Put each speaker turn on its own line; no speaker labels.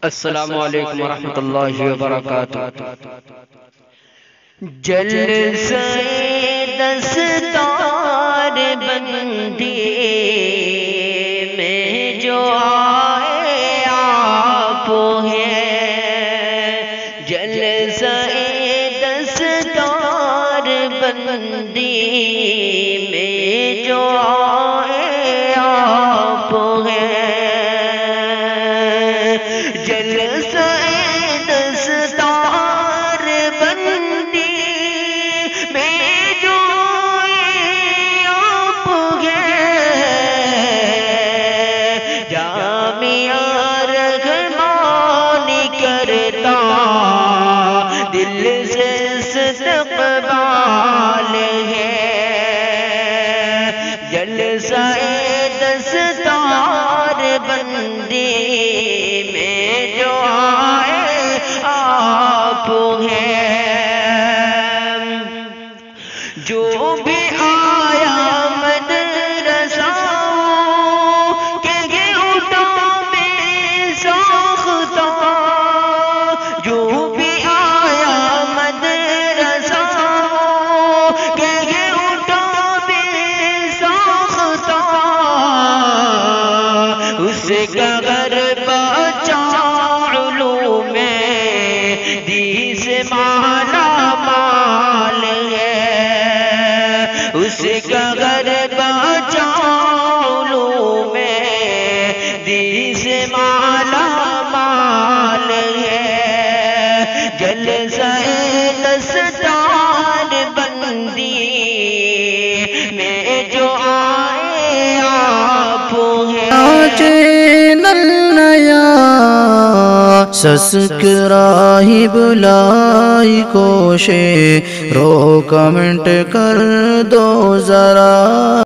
السلام علیکم ورحمۃ اللہ وبرکاتہ۔ جلسہ دستار بندی میں جو آئے آپ ہیں، جلسہ دستار بندی میں جو آئے آپ ہیں، جلسہ دستار بندی میں جو آپ ہیں، جامعہ رحمانی کرتا دل سے استقبال ہے، جلسہ دستار بندی میں جو آئے آپ ہیں، جو بھی آیا مدرسہ کے گھٹوں میں ساختہ، جو بھی آیا مدرسہ کے گھٹوں میں ساختہ، اس کا گھر علوم دین سے مالا مال ہے، اس کا گھر علوم دین سے مالا مال ہے، جلسہ دستار بندی میں جو آئے آپ ہیں۔
سبسکرائب لائک و شیئر رو کمنٹ کر دو ذرا۔